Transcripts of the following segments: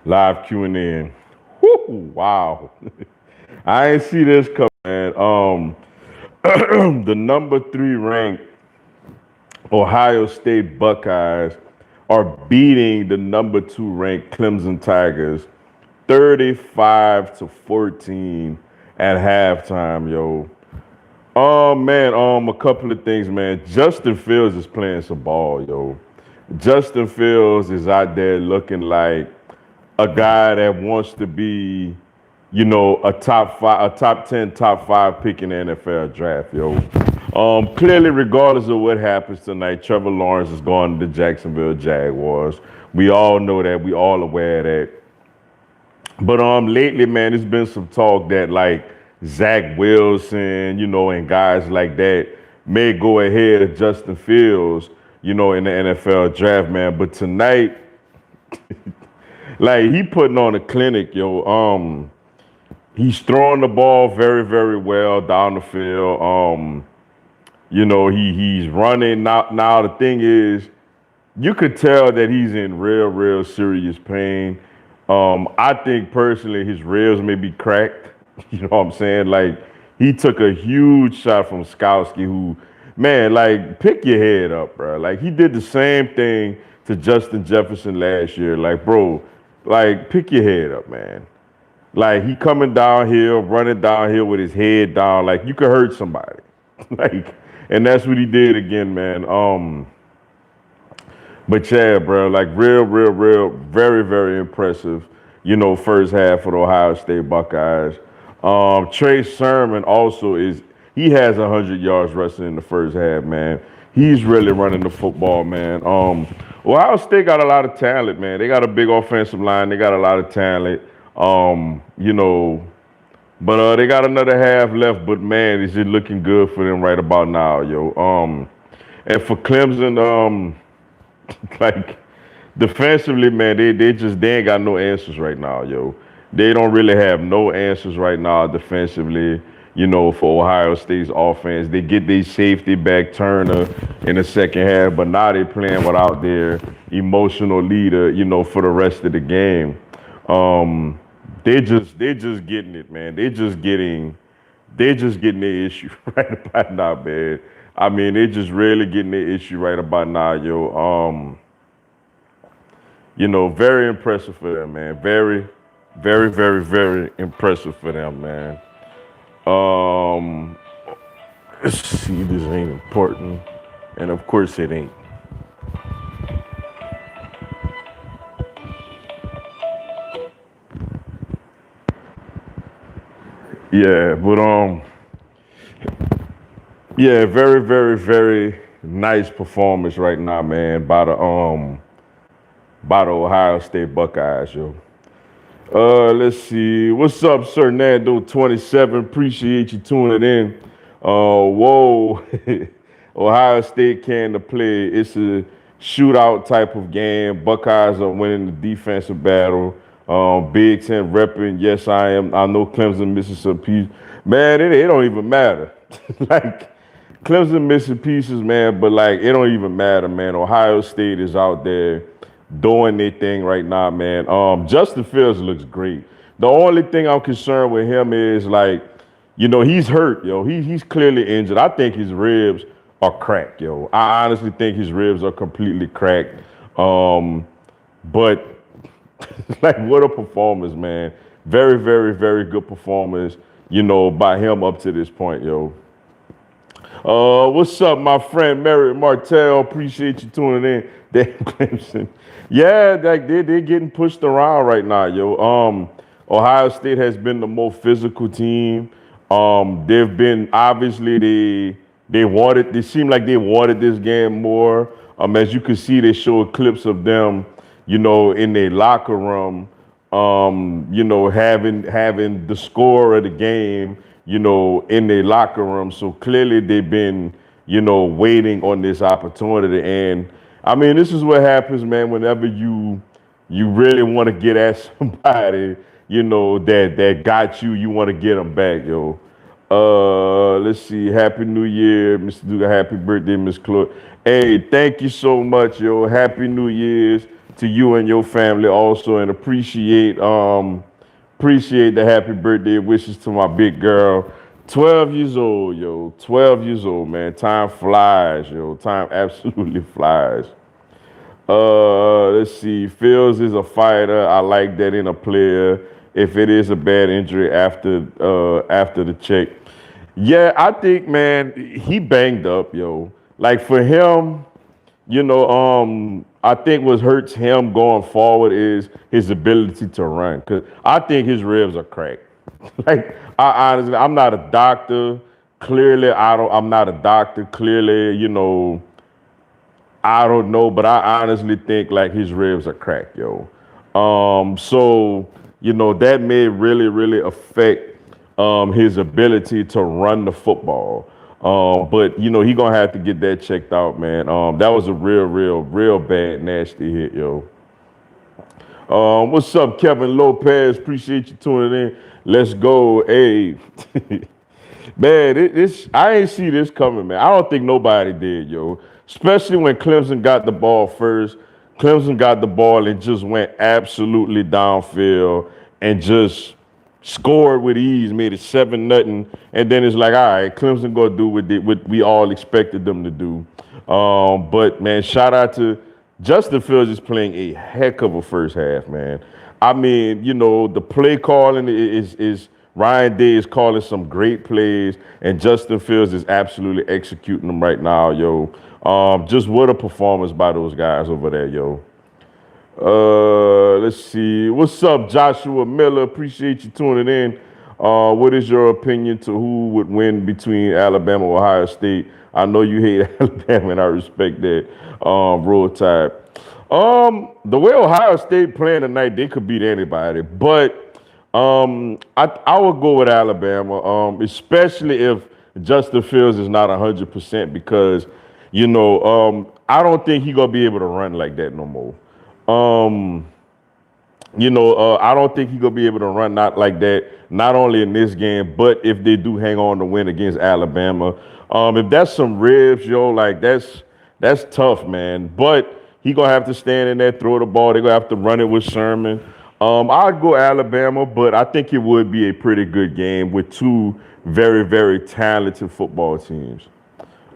Live Q and A. Woo, wow. I ain't see this coming, man. The number three ranked Ohio State Buckeyes are beating the number two ranked Clemson Tigers 35-14 at halftime, yo. Man, a couple of things, man. Justin Fields is playing some ball, yo. Justin Fields is out there looking like a guy that wants to be, a top five, a top 10, top five pick in the NFL draft, yo. Clearly, regardless of what happens tonight, Trevor Lawrence is going to the Jacksonville Jaguars. We all know that. We all aware of that. But lately, man, there's been some talk that like Zach Wilson, and guys like that may go ahead of Justin Fields, in the NFL draft, man. But tonight, like he putting on a clinic, yo. He's throwing the ball very, very well down the field. He's running now. Now the thing is, you could tell that he's in real, real serious pain. I think personally his ribs may be cracked. You know what I'm saying? Like he took a huge shot from Skowski, who, man, like pick your head up, bro. Like he did the same thing to Justin Jefferson last year. Like, bro, like pick your head up, man. Like he coming downhill, running downhill with his head down, like you could hurt somebody. Like, and that's what he did again, man. But yeah, bro, like real, real, real, very, very impressive. First half for the Ohio State Buckeyes. Trey Sermon also he has 100 yards rushing in the first half, man. He's really running the football, man. Ohio State got a lot of talent, man. They got a big offensive line. They got a lot of talent. Um, you know, but they got another half left. But man, it's just looking good for them right about now, yo. And for Clemson, like defensively, man, they ain't got no answers right now, yo. They don't really have no answers right now defensively. For Ohio State's offense, they get their safety back Turner in the second half, but now they're playing without their emotional leader, for the rest of the game. Um, they just getting it, man. They just getting the issue right about now, man. I mean, they just really getting the issue right about now, yo. Very impressive for them, man. Very, very, very, very impressive for them, man. Um, let's see, this ain't important, and of course it ain't. Yeah, but yeah, very, very, very nice performance right now, man, by the Ohio State Buckeyes, yo. Let's see. What's up, Sir Nando 27? Appreciate you tuning in. Whoa. Ohio State came to play. It's a shootout type of game. Buckeyes are winning the defensive battle. Big Ten repping. Yes, I am. I know Clemson, Mississippi. Man, it don't even matter. Like Clemson missing pieces, man, but like it don't even matter, man. Ohio State is out there doing their thing right now, man. Justin Fields looks great. The only thing I'm concerned with him is like, he's hurt, yo. He's clearly injured. I think his ribs are cracked, yo. I honestly think his ribs are completely cracked. But like what a performance, man. Very, very, very good performance, by him up to this point, yo. What's up, my friend Merritt Martell? Appreciate you tuning in. Dan Clemson. Yeah, like they're getting pushed around right now, yo. Ohio State has been the more physical team. They've been obviously they seem like they wanted this game more. As you can see, they showed clips of them, in their locker room, having the score of the game, in their locker room. So clearly they've been, waiting on this opportunity. And I mean, this is what happens, man, whenever you really want to get at somebody, that got you, you want to get them back, yo. Let's see. Happy New Year, Mr. Duga. Happy birthday, Miss Chloe. Hey, thank you so much, yo. Happy New Year's to you and your family also, and appreciate the happy birthday wishes to my big girl. 12 years old, yo. 12 years old, man. Time flies, yo. Time absolutely flies. Let's see. Fields is a fighter. I like that in a player. If it is a bad injury after the check, yeah, I think, man, he banged up, yo. Like for him, I think what hurts him going forward is his ability to run. Cause I think his ribs are cracked. Like I honestly, I'm not a doctor. Clearly, I'm not a doctor. Clearly, I don't know, but I honestly think like his ribs are cracked, yo. So that may really, really affect his ability to run the football. But he gonna have to get that checked out, man. That was a real, real, real bad, nasty hit, yo. What's up, Kevin Lopez? Appreciate you tuning in. Let's go. Hey, man, this I ain't see this coming, man. I don't think nobody did, yo. Especially when Clemson got the ball first. Clemson got the ball and just went absolutely downfield and just scored with ease, made it 7-0, and then it's like, all right, Clemson gonna do what we all expected them to do. But man, shout out to Justin Fields is playing a heck of a first half, man. I mean, the play calling is Ryan Day is calling some great plays, and Justin Fields is absolutely executing them right now, yo. Just what a performance by those guys over there, yo. Let's see. What's up, Joshua Miller? Appreciate you tuning in. What is your opinion to who would win between Alabama or Ohio State? I know you hate Alabama, and I respect that. Roll Tide. The way Ohio State playing tonight, they could beat anybody. But I would go with Alabama, especially if Justin Fields is not 100% because, I don't think he's gonna be able to run like that no more. I don't think he's gonna be able to run not like that, not only in this game, but if they do hang on to win against Alabama. If that's some ribs, yo, like that's tough, man. But he gonna have to stand in there, throw the ball. They're gonna have to run it with Sherman. I'd go Alabama, but I think it would be a pretty good game with two very, very talented football teams.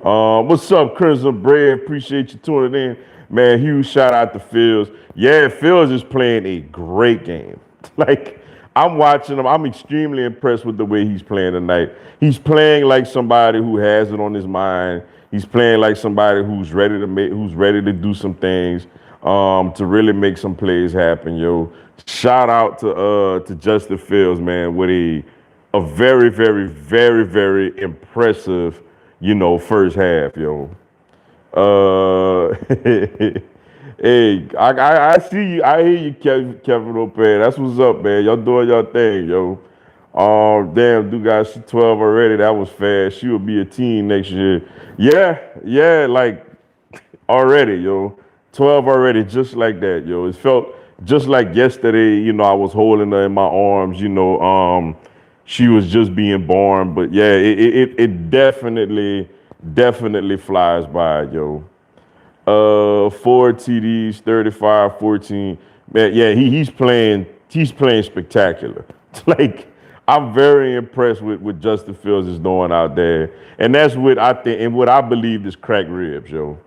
What's up, Crimson Bread? Appreciate you tuning in. Man, huge shout out to Fields. Yeah, Fields is playing a great game. Like, I'm watching him. I'm extremely impressed with the way he's playing tonight. He's playing like somebody who has it on his mind. He's playing like somebody who's ready to do some things, to really make some plays happen, yo. Shout out to Justin Fields, man, with a very, very, very, very impressive, first half, yo. Hey, I see you. I hear you, Kevin Lopez. That's what's up, man. Y'all doing your thing, yo. Damn, dude got 12 already. That was fast. She will be a teen next year. Yeah, like already, yo. 12 already, just like that, yo. It felt just like yesterday, I was holding her in my arms, she was just being born. But yeah, it definitely flies by, yo. 4 TDs, 35, 14. Man, yeah, he's playing spectacular. Like, I'm very impressed with what Justin Fields is doing out there. And that's what I think and what I believe is cracked ribs, yo.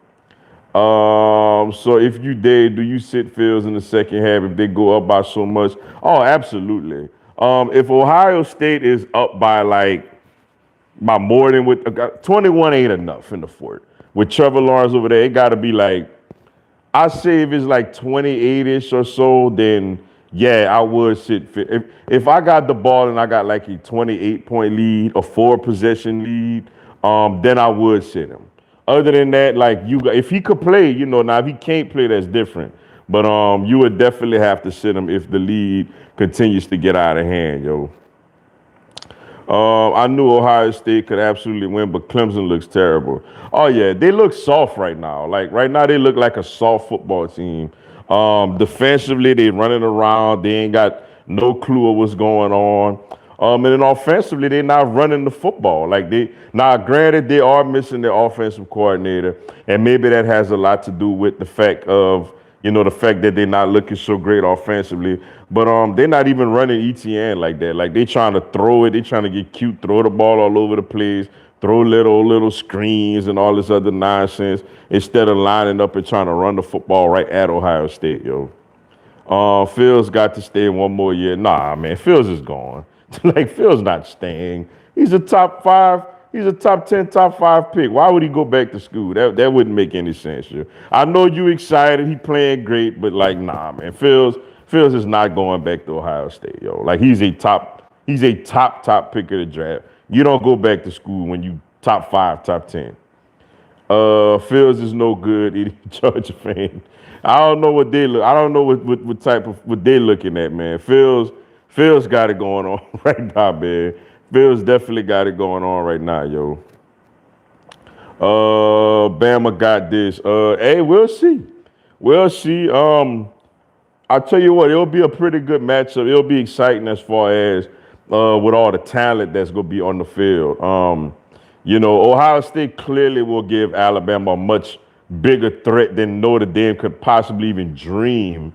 So if you did, do you sit Fields in the second half if they go up by so much? Oh, absolutely. If Ohio State is up by by more than 21 ain't enough in the fourth. With Trevor Lawrence over there, it got to be like, I say if it's like 28-ish or so, then yeah, I would sit. If I got the ball and I got like a 28-point lead, a 4-possession lead, then I would sit him. Other than that, like if he could play, now if he can't play, that's different. But you would definitely have to sit him if the lead continues to get out of hand, yo. I knew Ohio State could absolutely win, but Clemson looks terrible. Oh yeah, they look soft right now. Like right now, they look like a soft football team. Defensively, they running around. They ain't got no clue of what's going on. And then offensively, they're not running the football. Granted, they are missing their offensive coordinator, and maybe that has a lot to do with the fact of The fact that they're not looking so great offensively, but they're not even running ETN like that. Like they trying to throw it, they trying to get cute, throw the ball all over the place, throw little screens and all this other nonsense instead of lining up and trying to run the football right at Ohio State, yo. Fields got to stay one more year. Nah, man, Fields is gone. Like Fields not staying. He's a top 5. He's a top 10, top 5 pick. Why would he go back to school? That wouldn't make any sense. Yo. I know you excited. He playing great, but like, nah, man. Fields is not going back to Ohio State, yo. Like he's a top pick of the draft. You don't go back to school when you top 5, top 10. Fields is no good. Any Georgia fan. I don't know what they look. I don't know what type of what they looking at, man. Fields got it going on right now, man. Fields definitely got it going on right now, yo. Bama got this. Hey, we'll see. We'll see. I'll tell you what, it'll be a pretty good matchup. It'll be exciting as far as with all the talent that's gonna be on the field. Ohio State clearly will give Alabama a much bigger threat than Notre Dame could possibly even dream,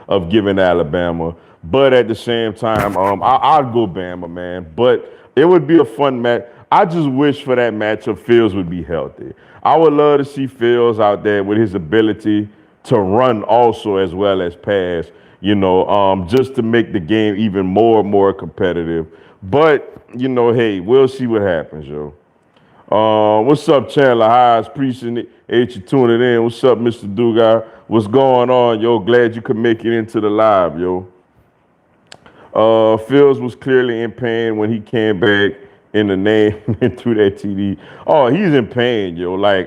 of giving Alabama. But at the same time, I'd go Bama, man. But it would be a fun match. I just wish for that matchup, Fields would be healthy. I would love to see Fields out there with his ability to run also as well as pass, just to make the game even more and more competitive. But, hey, we'll see what happens, yo. What's up, Chandler Highs? Appreciate you tuning in. What's up, Mr. Dugas? What's going on, yo? Glad you could make it into the live, yo. Fields was clearly in pain when he came back in the name and through that TD. Oh, he's in pain, yo. Like,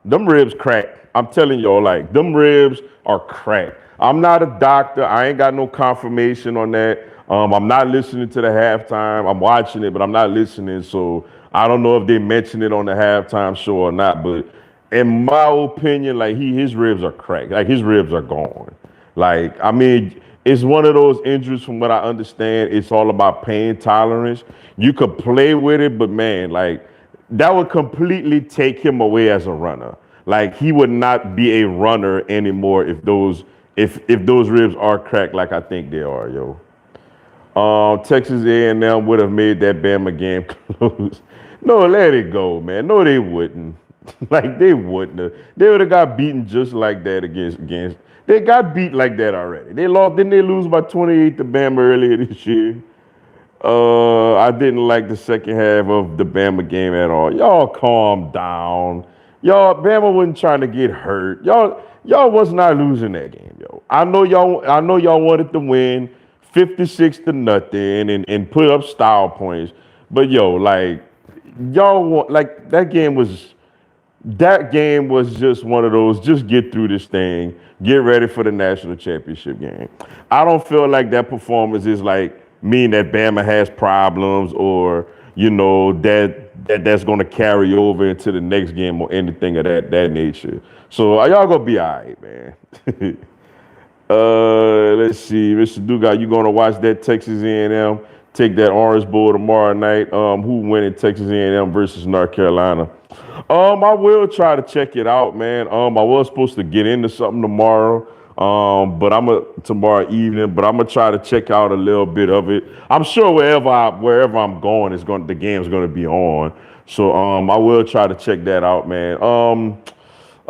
them ribs crack. I'm telling y'all, like, them ribs are cracked. I'm not a doctor. I ain't got no confirmation on that. I'm not listening to the halftime. I'm watching it, but I'm not listening. So I don't know if they mentioned it on the halftime show or not. But in my opinion, like his ribs are cracked. Like his ribs are gone. Like, I mean, it's one of those injuries from what I understand. It's all about pain tolerance. You could play with it, but man, like that would completely take him away as a runner. Like he would not be a runner anymore if those ribs are cracked like I think they are, yo. Texas A&M would have made that Bama game close. No, let it go, man. No, they wouldn't. Like they wouldn't have. They would have got beaten just like that against. They got beat like that already. They lost. Didn't they lose by 28 to Bama earlier this year? I didn't like the second half of the Bama game at all. Y'all calm down. Bama wasn't trying to get hurt. Y'all was not losing that game, yo. I know y'all wanted to win 56-0 and put up style points. But like y'all want like that game was just one of those, just get through this thing, get ready for the national championship game. I don't feel like that performance is like mean that Bama has problems or, that's going to carry over into the next game or anything of that nature. So y'all going to be all right, man. Let's see. Mr. Dugas, you going to watch that Texas A&M take that Orange Bowl tomorrow night? Who winning Texas A&M versus North Carolina? I will try to check it out, man. I was supposed to get into something tomorrow, tomorrow evening, but I'm gonna try to check out a little bit of it. I'm sure wherever I'm going, the game's gonna be on. So I will try to check that out, man.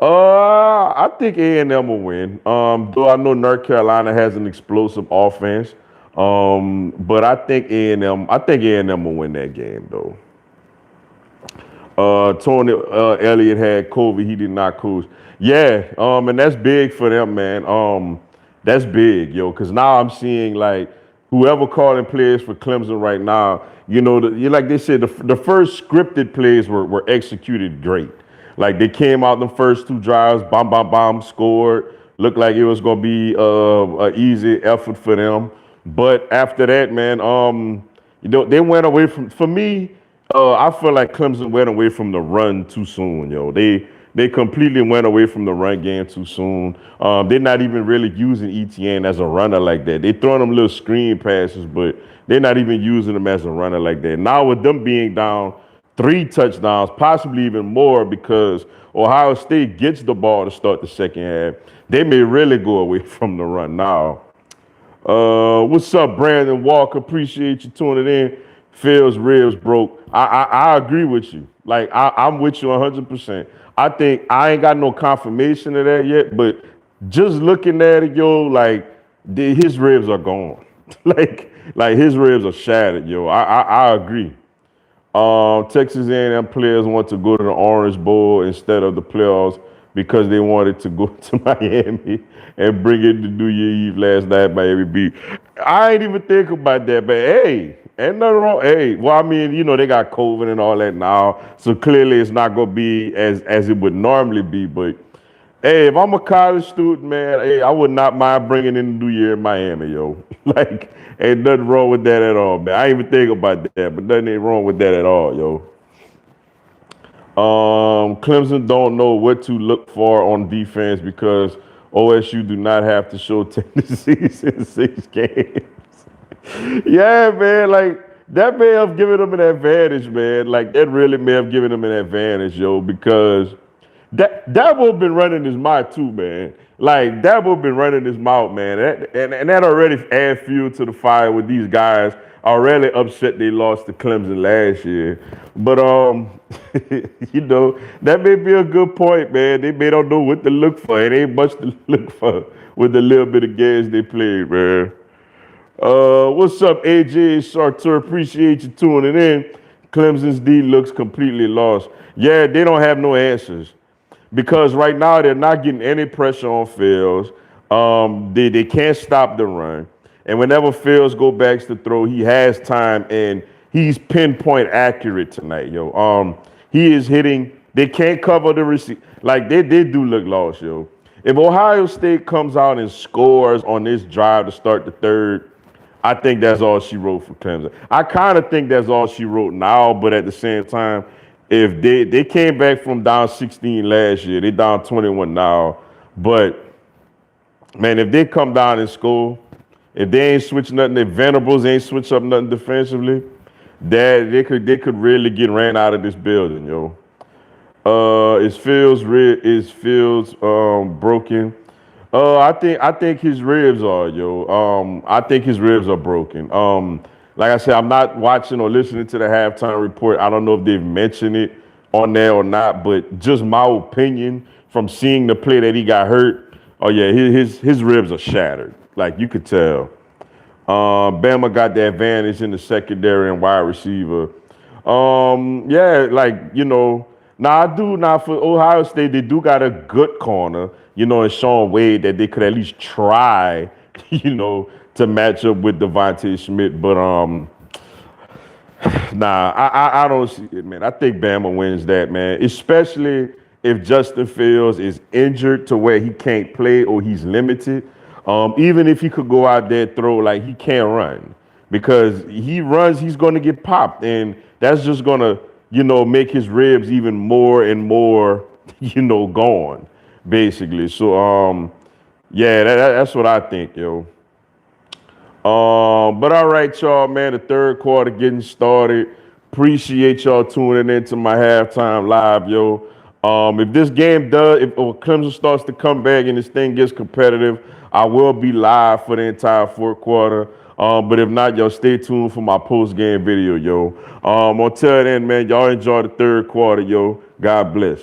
I think A&M will win. Though I know North Carolina has an explosive offense. But I think A&M will win that game though. Tony Elliott had COVID. He did not coach. Yeah, and that's big for them, man. That's big, yo, because now I'm seeing like whoever calling plays for Clemson right now, like they said, the first scripted plays were executed great. Like they came out the first 2 drives, bomb, scored. Looked like it was gonna be an easy effort for them. But after that, man, they went away from. For me, I feel like Clemson went away from the run too soon, yo. They completely went away from the run game too soon. They're not even really using ETN as a runner like that. They throwing them little screen passes, but they're not even using them as a runner like that. Now with them being down 3 touchdowns, possibly even more, because Ohio State gets the ball to start the second half, they may really go away from the run now. What's up, Brandon Walker? Appreciate you tuning in. Phil's ribs broke. I agree with you. Like I'm with you 100%. I think I ain't got no confirmation of that yet, but just looking at it, yo, like his ribs are gone. like his ribs are shattered, yo. I agree. Texas A&M players want to go to the Orange Bowl instead of the playoffs because they wanted to go to Miami and bring in the New Year Eve last night. Miami beat. I ain't even think about that, but hey, ain't nothing wrong. Hey, well, I mean, you know, they got COVID and all that now, so clearly it's not gonna be as it would normally be. But hey, if I'm a college student, man, hey, I would not mind bringing in the New Year in Miami, yo. Like, ain't nothing wrong with that at all, man. I ain't even think about that, but nothing ain't wrong with that at all, yo. Clemson don't know what to look for on defense because OSU do not have to show tendencies in 6 games. Yeah, man, like that may have given them an advantage, man. Like that really may have given them an advantage, yo, because Dabo been running his mouth too, man. Like Dabo been running his mouth, man, and that already add fuel to the fire with these guys already upset they lost to Clemson last year. But you know, that may be a good point, man. They may don't know what to look for. It ain't much to look for with the little bit of games they played, man. What's up, AJ Sartor? Appreciate you tuning in. Clemson's D looks completely lost. Yeah, they don't have no answers because right now they're not getting any pressure on Fields. They can't stop the run. And whenever Fields go back to throw, he has time and he's pinpoint accurate tonight, yo. He is hitting. They can't cover the receiver. Like they do look lost, yo. If Ohio State comes out and scores on this drive to start the third, I think that's all she wrote for Clemson. I kind of think that's all she wrote now, but at the same time, if they came back from down 16 last year, they down 21 now. But man, if they come down and score, if they ain't switch nothing, if Venables ain't switch up nothing defensively, that they could really get ran out of this building, yo. Is Fields broken? I think his ribs are, yo. I think his ribs are broken. Like I said, I'm not watching or listening to the halftime report. I don't know if they've mentioned it on there or not, but just my opinion from seeing the play that he got hurt. Oh yeah, his ribs are shattered. Like you could tell. Bama got the advantage in the secondary and wide receiver. Yeah, like, you know, now for Ohio State, they do got a good corner, you know, in Sean Wade that they could at least try, you know, to match up with Devontae Smith. But I don't see it, man. I think Bama wins that, man, especially if Justin Fields is injured to where he can't play or he's limited. Even if he could go out there and throw, like he can't run because he runs, he's going to get popped. And that's just going to, you know, make his ribs even more and more, you know, gone, basically. So, yeah, that's what I think, yo. But all right, y'all, man, the third quarter getting started. Appreciate y'all tuning into my halftime live, yo. If this game if Clemson starts to come back and this thing gets competitive, I will be live for the entire fourth quarter. But if not, y'all stay tuned for my post-game video, yo. Until then, man, y'all enjoy the third quarter, yo. God bless.